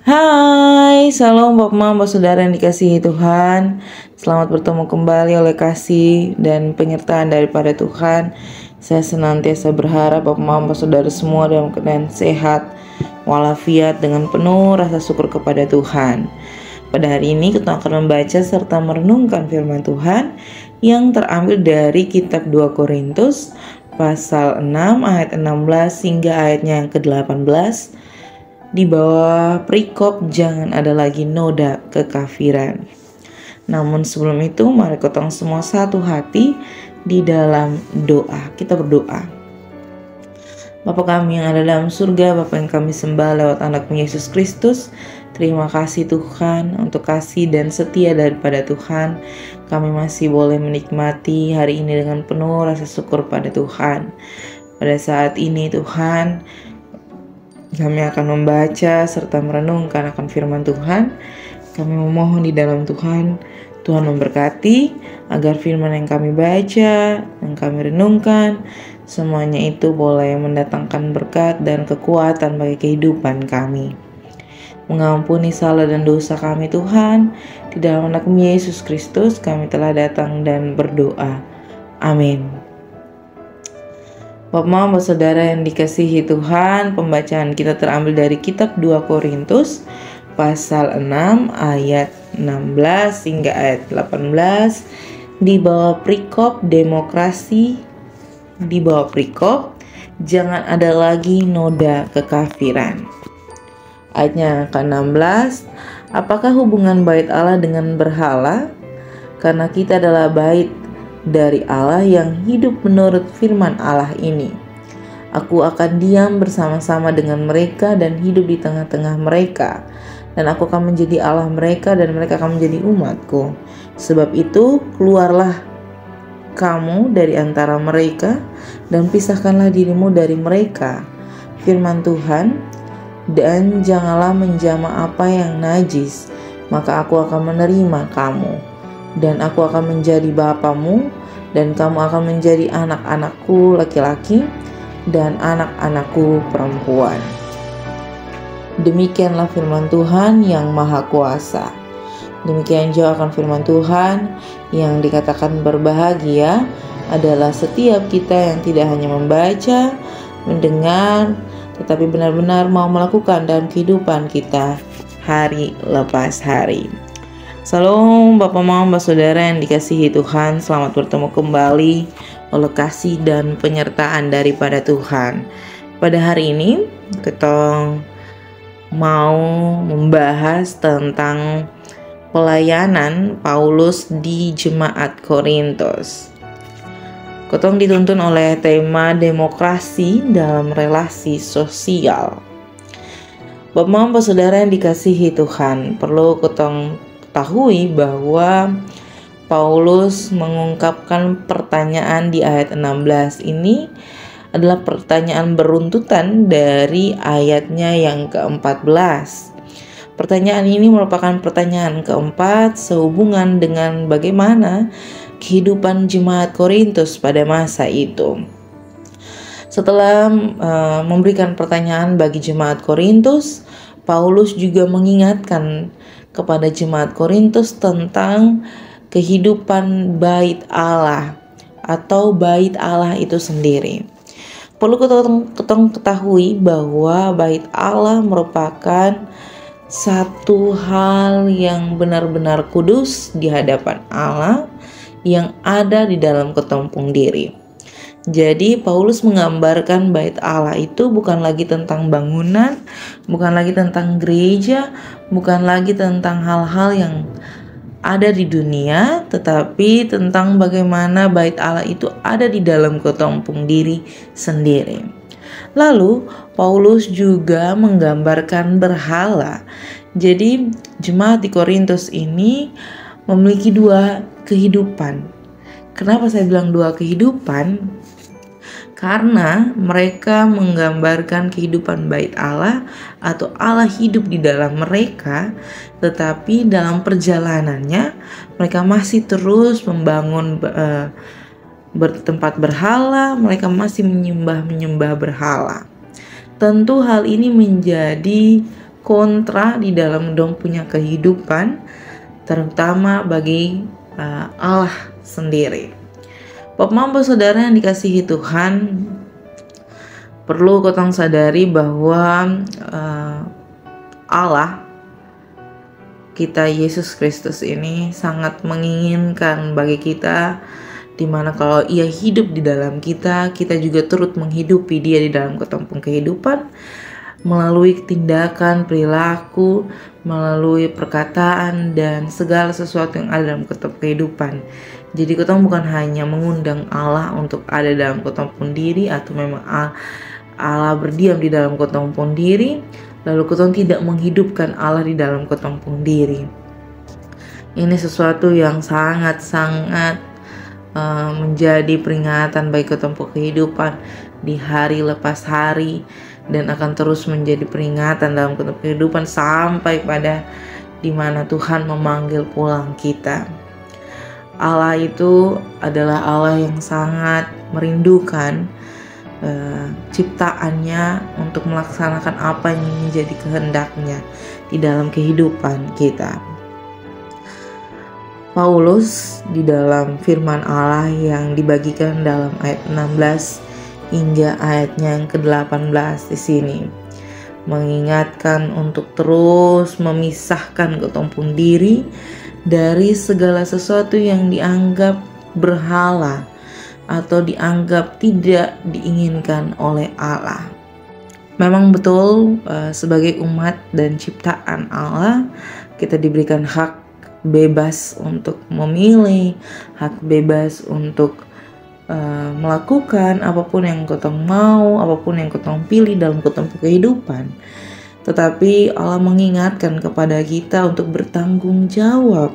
Hai, salam Bapak Mama, Saudara yang dikasihi Tuhan. Selamat bertemu kembali oleh kasih dan penyertaan daripada Tuhan. Saya senantiasa berharap Bapak Mama, Saudara semua dalam keadaan sehat walafiat dengan penuh rasa syukur kepada Tuhan. Pada hari ini kita akan membaca serta merenungkan firman Tuhan yang terambil dari kitab 2 Korintus pasal 6 ayat 16 hingga ayatnya yang ke-18. Di bawah perikop jangan ada lagi noda kekafiran. Namun sebelum itu mari kita semua satu hati di dalam doa. Kita berdoa. Bapa kami yang ada dalam surga, Bapa yang kami sembah lewat anak Yesus Kristus, terima kasih Tuhan untuk kasih dan setia daripada Tuhan. Kami masih boleh menikmati hari ini dengan penuh rasa syukur pada Tuhan. Pada saat ini Tuhan, kami akan membaca serta merenungkan akan firman Tuhan. Kami memohon di dalam Tuhan memberkati agar firman yang kami baca, yang kami renungkan, semuanya itu boleh mendatangkan berkat dan kekuatan bagi kehidupan kami. Mengampuni salah dan dosa kami Tuhan. Di dalam anak Yesus Kristus kami telah datang dan berdoa. Amin. Bapak Mama Saudara yang dikasihi Tuhan, pembacaan kita terambil dari kitab 2 Korintus pasal 6 ayat 16 hingga ayat 18. Di bawah perikop demokrasi, di bawah perikop jangan ada lagi noda kekafiran. Ayatnya ke-16, apakah hubungan bait Allah dengan berhala? Karena kita adalah bait dari Allah yang hidup menurut firman Allah ini. Aku akan diam bersama-sama dengan mereka dan hidup di tengah-tengah mereka. Dan aku akan menjadi Allah mereka dan mereka akan menjadi umatku. Sebab itu keluarlah kamu dari antara mereka dan pisahkanlah dirimu dari mereka. Firman Tuhan, dan janganlah menjamah apa yang najis, maka aku akan menerima kamu. Dan aku akan menjadi bapamu, dan kamu akan menjadi anak-anakku laki-laki dan anak-anakku perempuan. Demikianlah firman Tuhan yang maha kuasa. Demikian juga akan firman Tuhan yang dikatakan berbahagia adalah setiap kita yang tidak hanya membaca, mendengar, tetapi benar-benar mau melakukan dalam kehidupan kita hari lepas hari. Salam Bapak Mama Saudara yang dikasihi Tuhan, selamat bertemu kembali oleh kasih dan penyertaan daripada Tuhan. Pada hari ini kita mau membahas tentang pelayanan Paulus di jemaat Korintus. Kita dituntun oleh tema demokrasi dalam relasi sosial. Bapak Mama Saudara yang dikasihi Tuhan, perlu kita ketahui bahwa Paulus mengungkapkan pertanyaan di ayat 16 ini adalah pertanyaan beruntutan dari ayatnya yang ke-14. Pertanyaan ini merupakan pertanyaan keempat sehubungan dengan bagaimana kehidupan jemaat Korintus pada masa itu. Setelah memberikan pertanyaan bagi jemaat Korintus, Paulus juga mengingatkan kepada jemaat Korintus tentang kehidupan bait Allah atau bait Allah itu sendiri. Perlu kita ketahui bahwa bait Allah merupakan satu hal yang benar-benar kudus di hadapan Allah yang ada di dalam ketempung diri. Jadi Paulus menggambarkan bait Allah itu bukan lagi tentang bangunan, bukan lagi tentang gereja, bukan lagi tentang hal-hal yang ada di dunia, tetapi tentang bagaimana bait Allah itu ada di dalam ketempung diri sendiri. Lalu Paulus juga menggambarkan berhala. Jadi jemaat di Korintus ini memiliki dua kehidupan. Kenapa saya bilang dua kehidupan? Karena mereka menggambarkan kehidupan bait Allah atau Allah hidup di dalam mereka, tetapi dalam perjalanannya mereka masih terus membangun bertempat berhala, mereka masih menyembah berhala. Tentu hal ini menjadi kontra di dalam dong punya kehidupan, terutama bagi Allah sendiri. Bapak saudara yang dikasihi Tuhan, perlu kotong sadari bahwa Allah kita Yesus Kristus ini sangat menginginkan bagi kita, dimana kalau Ia hidup di dalam kita, kita juga turut menghidupi Dia di dalam ketempung kehidupan melalui tindakan, perilaku, melalui perkataan dan segala sesuatu yang ada dalam ketempung kehidupan. Jadi kita bukan hanya mengundang Allah untuk ada dalam ketempung diri, atau memang Allah berdiam di dalam ketempung diri, lalu kita tidak menghidupkan Allah di dalam ketempung diri. Ini sesuatu yang sangat-sangat menjadi peringatan bagi ketempung kehidupan di hari lepas hari, dan akan terus menjadi peringatan dalam ketempung kehidupan sampai pada dimana Tuhan memanggil pulang kita. Allah itu adalah Allah yang sangat merindukan ciptaannya untuk melaksanakan apa yang menjadi kehendaknya di dalam kehidupan kita. Paulus di dalam firman Allah yang dibagikan dalam ayat 16 hingga ayatnya yang ke-18 di sini mengingatkan untuk terus memisahkan ketempung diri dari segala sesuatu yang dianggap berhala atau dianggap tidak diinginkan oleh Allah. Memang betul, sebagai umat dan ciptaan Allah, kita diberikan hak bebas untuk memilih, hak bebas untuk melakukan apapun yang kotong mau, apapun yang kotong pilih dalam ketempung kehidupan. Tetapi Allah mengingatkan kepada kita untuk bertanggung jawab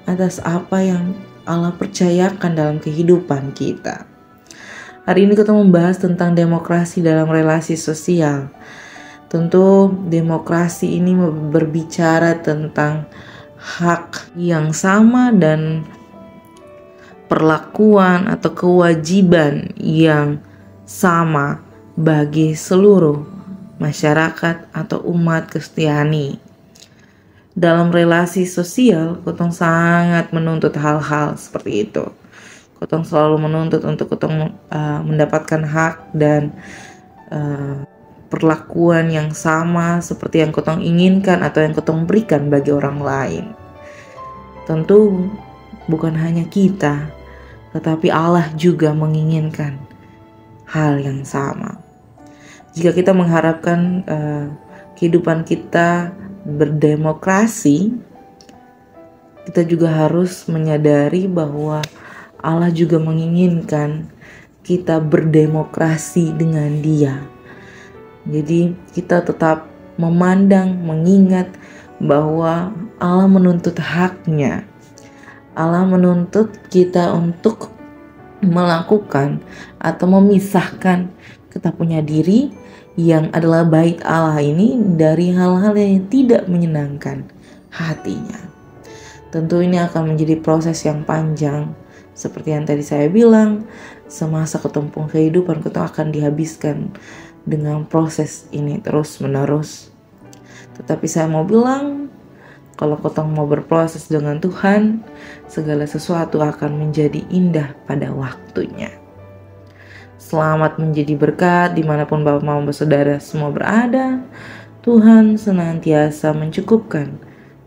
atas apa yang Allah percayakan dalam kehidupan kita. Hari ini kita membahas tentang demokrasi dalam relasi sosial. Tentu demokrasi ini berbicara tentang hak yang sama dan perlakuan atau kewajiban yang sama bagi seluruh masyarakat atau umat Kristiani. Dalam relasi sosial, kotong sangat menuntut hal-hal seperti itu. Kotong selalu menuntut untuk kotong mendapatkan hak dan perlakuan yang sama seperti yang kotong inginkan atau yang kotong berikan bagi orang lain. Tentu bukan hanya kita, tetapi Allah juga menginginkan hal yang sama. Jika kita mengharapkan kehidupan kita berdemokrasi, kita juga harus menyadari bahwa Allah juga menginginkan kita berdemokrasi dengan Dia. Jadi kita tetap memandang, mengingat bahwa Allah menuntut haknya. Allah menuntut kita untuk melakukan atau memisahkan kita punya diri yang adalah bait Allah ini dari hal-hal yang tidak menyenangkan hatinya. Tentu ini akan menjadi proses yang panjang. Seperti yang tadi saya bilang, semasa ketempung kehidupan kita akan dihabiskan dengan proses ini terus menerus. Tetapi saya mau bilang, kalau kotong mau berproses dengan Tuhan, segala sesuatu akan menjadi indah pada waktunya. Selamat menjadi berkat dimanapun Bapak Mama Saudara semua berada. Tuhan senantiasa mencukupkan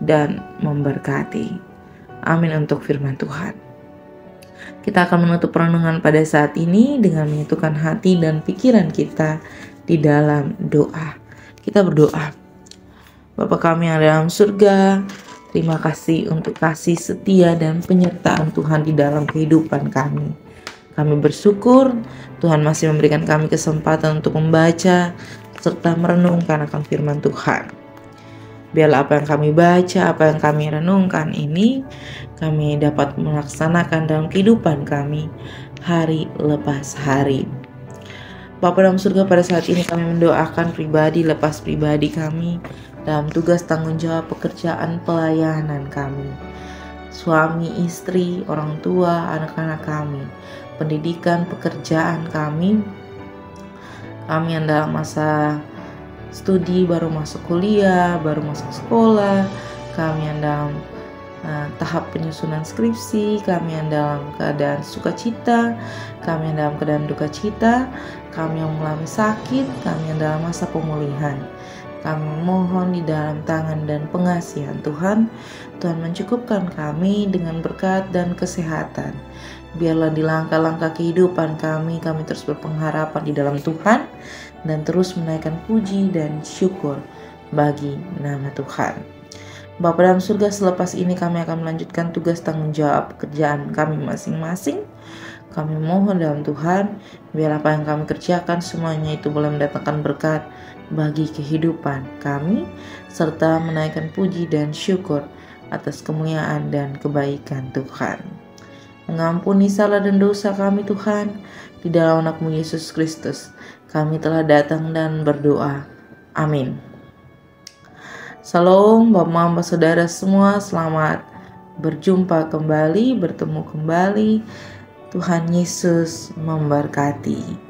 dan memberkati. Amin untuk firman Tuhan. Kita akan menutup renungan pada saat ini dengan menyatukan hati dan pikiran kita di dalam doa. Kita berdoa. Bapa kami yang ada dalam surga, terima kasih untuk kasih setia dan penyertaan Tuhan di dalam kehidupan kami. Kami bersyukur Tuhan masih memberikan kami kesempatan untuk membaca serta merenungkan akan firman Tuhan. Biarlah apa yang kami baca, apa yang kami renungkan ini, kami dapat melaksanakan dalam kehidupan kami hari lepas hari. Bapa dalam surga, pada saat ini kami mendoakan pribadi lepas pribadi kami dalam tugas tanggung jawab pekerjaan pelayanan kami, suami, istri, orang tua, anak-anak kami, pendidikan, pekerjaan kami yang dalam masa studi, baru masuk kuliah, baru masuk sekolah, kami yang dalam tahap penyusunan skripsi, kami yang dalam keadaan sukacita, kami yang dalam keadaan duka cita, kami yang mengalami sakit, kami yang dalam masa pemulihan. Kami mohon di dalam tangan dan pengasihan Tuhan, Tuhan mencukupkan kami dengan berkat dan kesehatan. Biarlah di langkah-langkah kehidupan kami terus berpengharapan di dalam Tuhan dan terus menaikkan puji dan syukur bagi nama Tuhan. Bapa dalam surga, selepas ini kami akan melanjutkan tugas tanggung jawab pekerjaan kami masing-masing. Kami mohon dalam Tuhan, biar apa yang kami kerjakan semuanya itu boleh mendatangkan berkat bagi kehidupan kami, serta menaikkan puji dan syukur atas kemuliaan dan kebaikan Tuhan. Mengampuni salah dan dosa kami Tuhan, di dalam anak-Mu Yesus Kristus kami telah datang dan berdoa. Amin. Shalom Bapak, Saudara semua, selamat berjumpa kembali, bertemu kembali. Tuhan Yesus memberkati.